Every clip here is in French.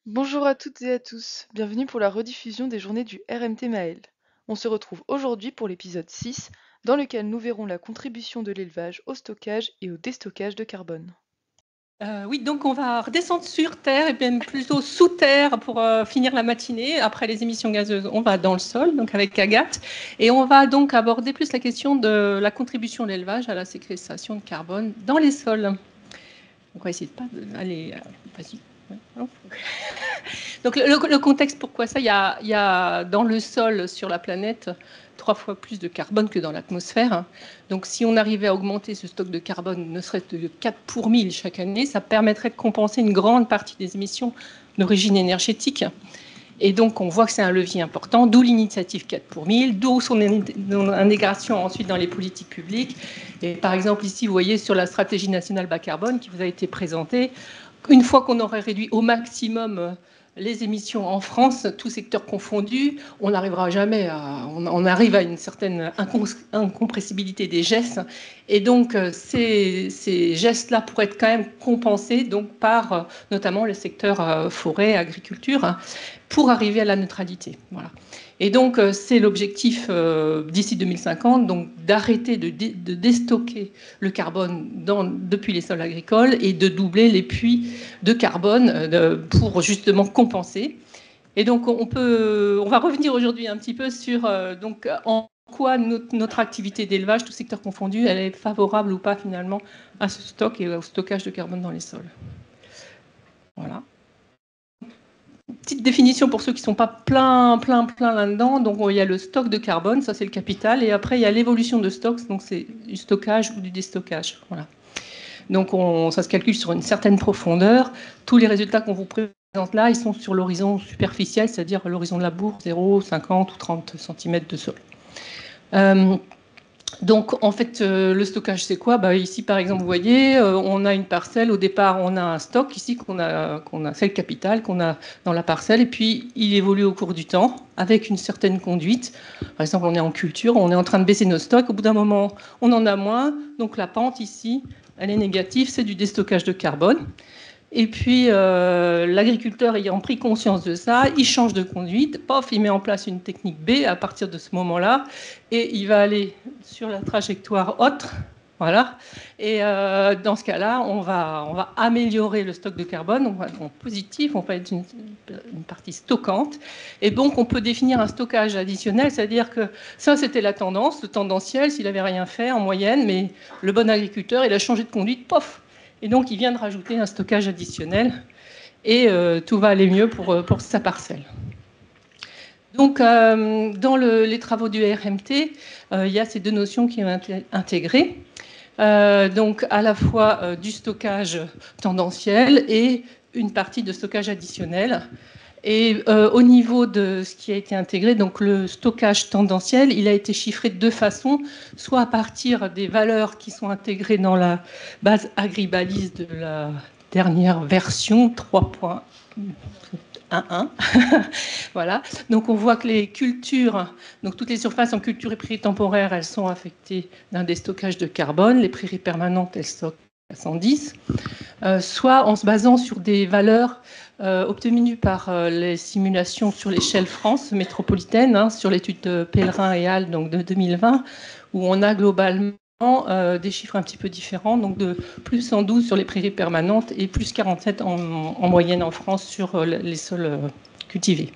Bonjour à toutes et à tous, bienvenue pour la rediffusion des journées du RMT Maël. On se retrouve aujourd'hui pour l'épisode 6, dans lequel nous verrons la contribution de l'élevage au stockage et au déstockage de carbone. Oui, donc on va redescendre sur Terre, et bien plutôt sous Terre pour finir la matinée. Après les émissions gazeuses, on va dans le sol, donc avec Agathe. Et on va donc aborder plus la question de la contribution de l'élevage à la séquestration de carbone dans les sols. Donc on va essayer de pas aller... vas-y. Ouais, non. Donc le contexte, pourquoi ça, il y a dans le sol sur la planète 3 fois plus de carbone que dans l'atmosphère. Donc si on arrivait à augmenter ce stock de carbone, ne serait-ce de 4 pour 1000 chaque année, ça permettrait de compenser une grande partie des émissions d'origine énergétique. Et donc, on voit que c'est un levier important, d'où l'initiative 4 pour 1000, d'où son intégration ensuite dans les politiques publiques. Et par exemple, ici, vous voyez sur la stratégie nationale bas carbone qui vous a été présentée, une fois qu'on aurait réduit au maximum les émissions en France, tous secteurs confondus, on n'arrivera jamais à... On arrive à une certaine incompressibilité des gestes. Et donc, ces gestes-là pourraient être quand même compensés donc, par notamment le secteur forêt, agriculture, hein, pour arriver à la neutralité. Voilà. Et donc, c'est l'objectif d'ici 2050, donc d'arrêter de déstocker le carbone depuis les sols agricoles et de doubler les puits de carbone pour justement compenser. Et donc, on va revenir aujourd'hui un petit peu sur donc, en quoi notre activité d'élevage, tout secteur confondu, elle est favorable ou pas finalement à ce stock et au stockage de carbone dans les sols. Voilà. Petite définition pour ceux qui ne sont pas plein là-dedans. Donc, il y a le stock de carbone, ça c'est le capital. Et après, il y a l'évolution de stocks, donc c'est du stockage ou du déstockage. Voilà. Donc, ça se calcule sur une certaine profondeur. Tous les résultats qu'on vous présente là, ils sont sur l'horizon superficiel, c'est-à-dire l'horizon de la bourre, 0, 50 ou 30 cm de sol. Donc, en fait, le stockage, c'est quoi? Ici, par exemple, vous voyez, on a une parcelle. Au départ, on a un stock ici c'est le capital qu'on a dans la parcelle. Et puis, il évolue au cours du temps avec une certaine conduite. Par exemple, on est en culture, on est en train de baisser nos stocks. Au bout d'un moment, on en a moins. Donc, la pente ici, elle est négative. C'est du déstockage de carbone. Et puis, l'agriculteur ayant pris conscience de ça, il change de conduite, pof, il met en place une technique B à partir de ce moment-là, et il va aller sur la trajectoire haute, voilà. Et dans ce cas-là, on va améliorer le stock de carbone, on va être en positif, on va être une partie stockante, et donc on peut définir un stockage additionnel, c'est-à-dire que ça, c'était la tendance, le tendanciel, s'il n'avait rien fait en moyenne, mais le bon agriculteur, il a changé de conduite, pof, et donc, il vient de rajouter un stockage additionnel et tout va aller mieux pour sa parcelle. Donc, dans les travaux du RMT, il y a ces deux notions qui sont intégrées. Donc, à la fois du stockage tendanciel et une partie de stockage additionnel. Et au niveau de ce qui a été intégré, donc le stockage tendanciel, il a été chiffré de deux façons, soit à partir des valeurs qui sont intégrées dans la base Agribalise de la dernière version 3.11. Voilà. Donc on voit que les cultures, donc toutes les surfaces en culture et prairies temporaires, elles sont affectées d'un déstockage de carbone. Les prairies permanentes, elles stockent à 110. Soit en se basant sur des valeurs obtenues par les simulations sur l'échelle France métropolitaine, hein, sur l'étude de Pellerin et Hall donc de 2020, où on a globalement des chiffres un petit peu différents, donc de plus 112 sur les prairies permanentes et plus 47 en moyenne en France sur les sols cultivés.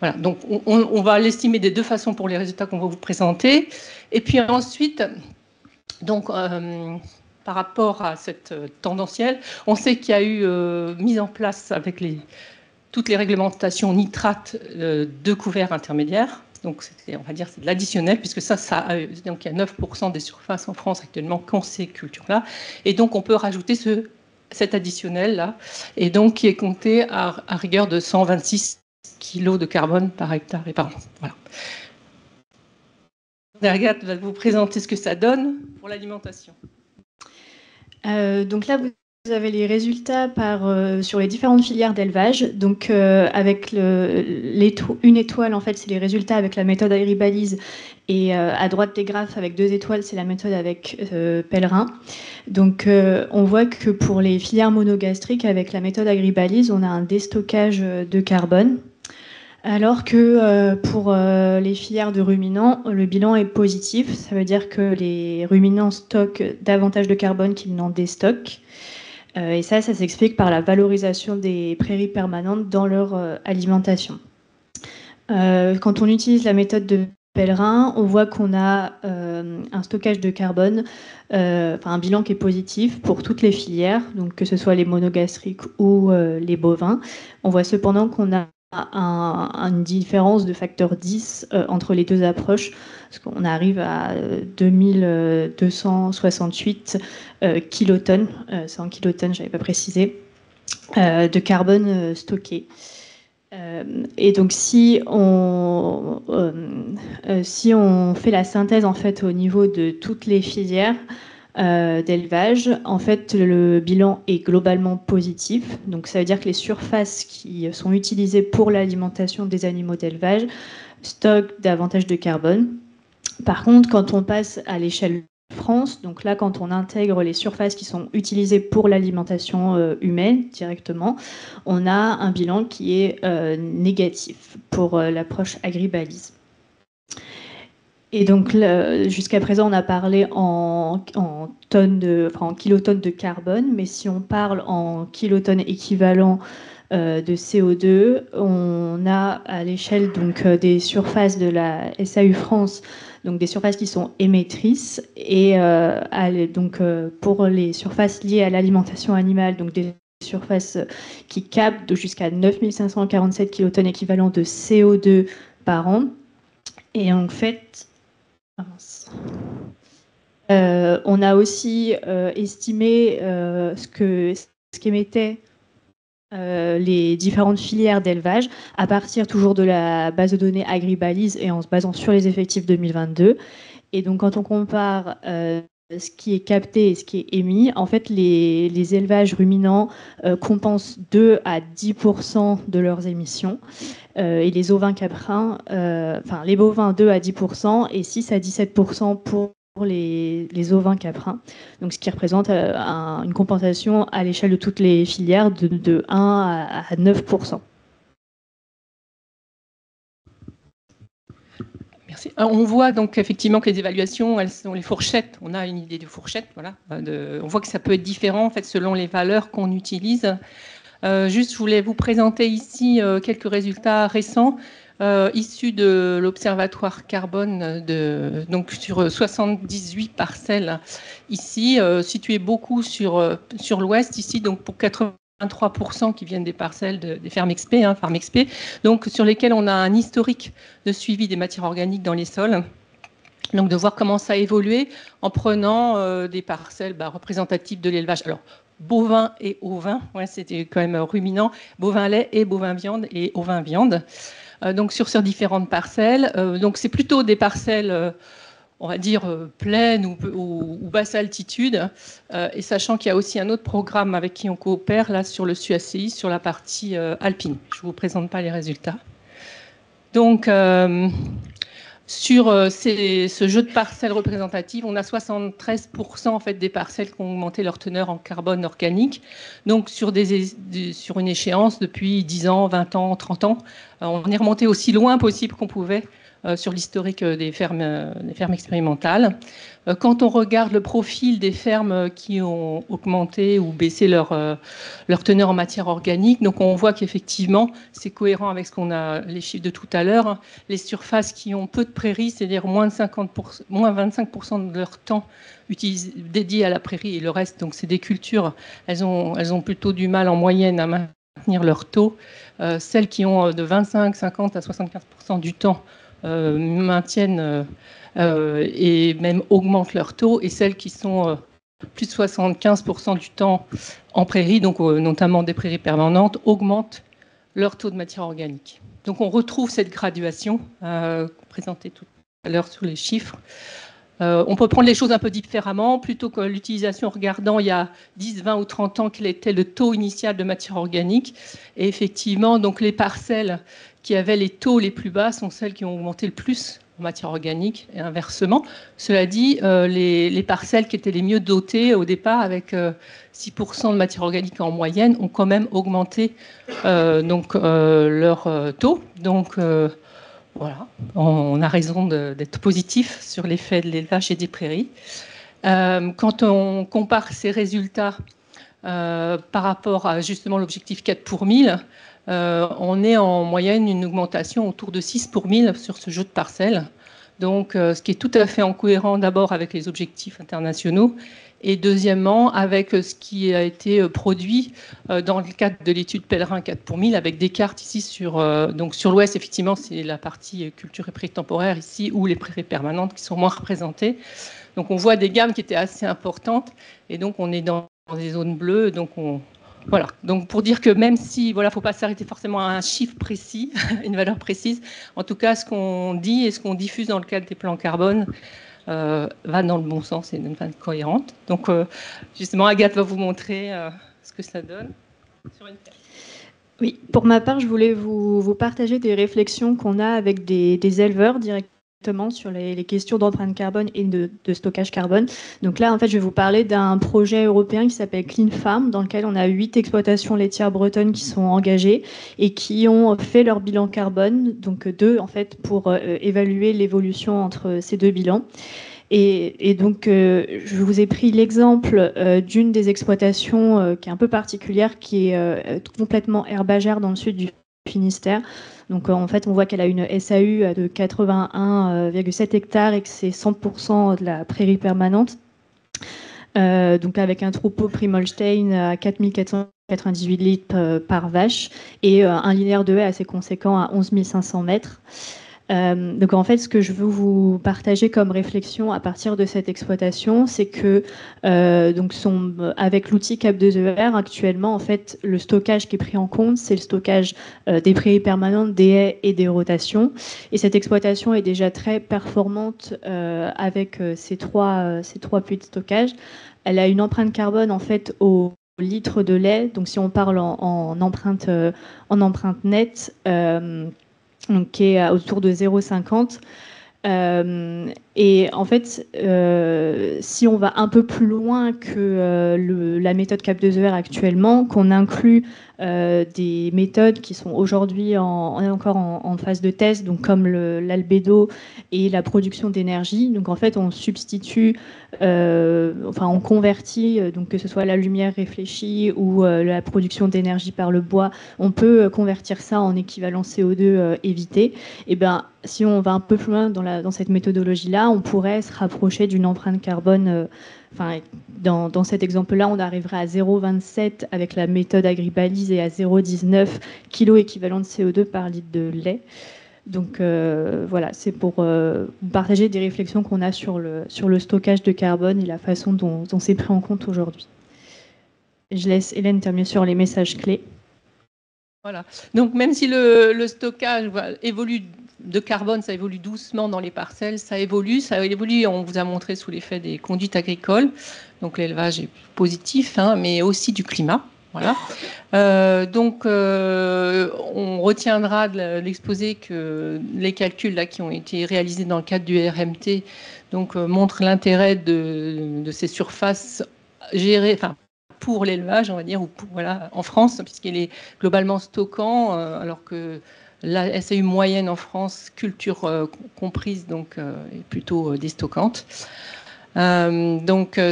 Voilà, donc on va l'estimer des deux façons pour les résultats qu'on va vous présenter. Et puis ensuite, donc, par rapport à cette tendancielle, on sait qu'il y a eu mise en place avec toutes les réglementations nitrates de couverts intermédiaires. Donc, on va dire c'est de l'additionnel, puisque donc il y a 9% des surfaces en France actuellement qui ont ces cultures-là. Et donc, on peut rajouter cet additionnel-là, et donc qui est compté à rigueur de 126 kg de carbone par hectare et par an. Voilà. Agathe va vous présenter ce que ça donne pour l'alimentation. Donc là, vous avez les résultats sur les différentes filières d'élevage. Donc, avec une étoile, en fait, c'est les résultats avec la méthode Agribalise. Et à droite des graphes, avec 2 étoiles, c'est la méthode avec Pèlerin. Donc, on voit que pour les filières monogastriques, avec la méthode Agribalise, on a un déstockage de carbone. Alors que pour les filières de ruminants, le bilan est positif. Ça veut dire que les ruminants stockent davantage de carbone qu'ils n'en déstockent. Et ça s'explique par la valorisation des prairies permanentes dans leur alimentation. Quand on utilise la méthode de Pèlerin, on voit qu'on a un stockage de carbone, un bilan qui est positif pour toutes les filières, donc que ce soit les monogastriques ou les bovins. On voit cependant qu'on a une différence de facteur 10 entre les deux approches, parce qu'on arrive à 2268 kilotonnes, c'est en kilotonnes, je n'avais pas précisé, de carbone stocké. Et donc si on fait la synthèse en fait au niveau de toutes les filières d'élevage, en fait le bilan est globalement positif. Donc ça veut dire que les surfaces qui sont utilisées pour l'alimentation des animaux d'élevage stockent davantage de carbone. Par contre, quand on passe à l'échelle France, donc là quand on intègre les surfaces qui sont utilisées pour l'alimentation humaine directement, on a un bilan qui est négatif pour l'approche Agribalise. Et donc jusqu'à présent on a parlé en kilotonnes de carbone, mais si on parle en kilotonnes équivalent de CO2, on a à l'échelle donc des surfaces de la SAU France, donc des surfaces qui sont émettrices, et donc pour les surfaces liées à l'alimentation animale, donc des surfaces qui captent jusqu'à 9547 kilotonnes équivalent de CO2 par an. Et en fait, on a aussi estimé ce qu'émettaient les différentes filières d'élevage à partir toujours de la base de données Agribalise et en se basant sur les effectifs 2022. Et donc quand on compare ce qui est capté et ce qui est émis, en fait les élevages ruminants compensent 2 à 10% de leurs émissions. Et les ovins caprins, les bovins 2 à 10% et 6 à 17% pour les ovins caprins. Donc, ce qui représente une compensation à l'échelle de toutes les filières de 1 à 9%. Merci. On voit donc effectivement que les évaluations, elles sont les fourchettes. On a une idée de fourchette, voilà. On voit que ça peut être différent en fait selon les valeurs qu'on utilise. Juste, je voulais vous présenter ici quelques résultats récents issus de l'Observatoire Carbone, donc sur 78 parcelles ici, situées beaucoup sur l'ouest ici, donc pour 83% qui viennent des parcelles des fermes XP, Farm XP, donc sur lesquelles on a un historique de suivi des matières organiques dans les sols. Donc de voir comment ça a évolué en prenant des parcelles représentatives de l'élevage. Alors, bovin et ovin, c'était quand même ruminant, bovin lait et bovin viande et ovin viande. Donc sur ces différentes parcelles, donc c'est plutôt des parcelles, on va dire plaines ou basse altitude, et sachant qu'il y a aussi un autre programme avec qui on coopère là sur le SUACI, sur la partie alpine. Je ne vous présente pas les résultats. Donc sur ce jeu de parcelles représentatives, on a 73% en fait des parcelles qui ont augmenté leur teneur en carbone organique. Donc sur une échéance depuis 10 ans, 20 ans, 30 ans, on est remonté aussi loin possible qu'on pouvait sur l'historique des fermes expérimentales. Quand on regarde le profil des fermes qui ont augmenté ou baissé leur teneur en matière organique, donc on voit qu'effectivement, c'est cohérent avec les chiffres de tout à l'heure. Les surfaces qui ont peu de prairies, c'est-à-dire moins 25% de leur temps dédié à la prairie et le reste, donc c'est des cultures, elles ont plutôt du mal en moyenne à maintenir leur taux. Celles qui ont de 25, 50 à 75% du temps maintiennent et même augmentent leur taux, et celles qui sont plus de 75% du temps en prairie, donc notamment des prairies permanentes, augmentent leur taux de matière organique. Donc on retrouve cette graduation présentée tout à l'heure sur les chiffres. On peut prendre les choses un peu différemment, plutôt que l'utilisation en regardant il y a 10, 20 ou 30 ans quel était le taux initial de matière organique. Et effectivement, donc les parcelles qui avaient les taux les plus bas sont celles qui ont augmenté le plus en matière organique et inversement. Cela dit, les parcelles qui étaient les mieux dotées au départ, avec 6% de matière organique en moyenne, ont quand même augmenté leur taux. Donc, voilà, on a raison d'être positif sur l'effet de l'élevage et des prairies. Quand on compare ces résultats par rapport à justement l'objectif 4 pour 1000, on est en moyenne une augmentation autour de 6 pour 1000 sur ce jeu de parcelles. Donc, ce qui est tout à fait en cohérent d'abord avec les objectifs internationaux et deuxièmement avec ce qui a été produit dans le cadre de l'étude Pèlerin 4 pour 1000 avec des cartes ici donc sur l'ouest, effectivement, c'est la partie culture et prairies temporaires ici ou les prairies permanentes qui sont moins représentées. Donc, on voit des gammes qui étaient assez importantes et donc on est dans des zones bleues. Donc, voilà. Donc, pour dire que même si, voilà, faut pas s'arrêter forcément à un chiffre précis, une valeur précise, en tout cas, ce qu'on dit et ce qu'on diffuse dans le cadre des plans carbone va dans le bon sens et d'une façon cohérente. Donc, justement, Agathe va vous montrer ce que ça donne sur une carte. Oui, pour ma part, je voulais vous partager des réflexions qu'on a avec des éleveurs directement sur les questions d'empreinte carbone et de stockage carbone. Donc là, en fait, je vais vous parler d'un projet européen qui s'appelle Clean Farm, dans lequel on a 8 exploitations laitières bretonnes qui sont engagées et qui ont fait leur bilan carbone, donc 2 en fait, pour évaluer l'évolution entre ces 2 bilans. Et donc, je vous ai pris l'exemple d'une des exploitations qui est un peu particulière, qui est complètement herbagère dans le sud du Finistère. Donc, en fait, on voit qu'elle a une SAU de 81,7 hectares et que c'est 100% de la prairie permanente. Donc, avec un troupeau Primolstein à 4498 litres par vache et un linéaire de haies assez conséquent à 11 500 mètres. Donc en fait, ce que je veux vous partager comme réflexion à partir de cette exploitation, c'est que avec l'outil Cap2ER actuellement, en fait, le stockage qui est pris en compte, c'est le stockage des prairies permanentes, des haies et des rotations. Et cette exploitation est déjà très performante avec ces trois puits de stockage. Elle a une empreinte carbone en fait au litre de lait. Donc si on parle en empreinte nette. Donc, qui est autour de 0,50. Et en fait, si on va un peu plus loin que la méthode Cap2ER actuellement, qu'on inclut des méthodes qui sont aujourd'hui encore en phase de test, donc comme l'albédo et la production d'énergie. Donc en fait, on substitue, on convertit, donc que ce soit la lumière réfléchie ou la production d'énergie par le bois, on peut convertir ça en équivalent CO2 évité. Et ben, si on va un peu plus loin dans cette méthodologie-là, on pourrait se rapprocher d'une empreinte carbone. Dans cet exemple-là, on arriverait à 0,27 avec la méthode Agribalise et à 0,19 kg équivalent de CO2 par litre de lait. Donc voilà, c'est pour vous partager des réflexions qu'on a sur le stockage de carbone et la façon dont c'est pris en compte aujourd'hui. Je laisse Hélène terminer sur les messages clés. Voilà. Donc même si le stockage évolue de carbone, ça évolue doucement dans les parcelles, ça évolue, on vous a montré sous l'effet des conduites agricoles, donc l'élevage est positif, mais aussi du climat. Voilà. On retiendra de l'exposé que les calculs là, qui ont été réalisés dans le cadre du RMT montrent l'intérêt de ces surfaces gérées, pour l'élevage, on va dire, ou en France, puisqu'il est globalement stockant, alors que la SAU moyenne en France, culture comprise, est plutôt déstockante.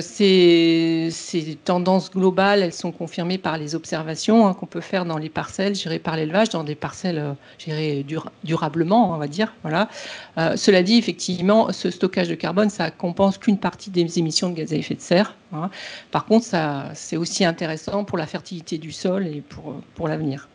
Ces tendances globales, elles sont confirmées par les observations qu'on peut faire dans les parcelles gérées par l'élevage, dans des parcelles gérées durablement, on va dire. Voilà. Cela dit, effectivement, ce stockage de carbone, ça compense qu'une partie des émissions de gaz à effet de serre. Par contre, c'est aussi intéressant pour la fertilité du sol et pour l'avenir.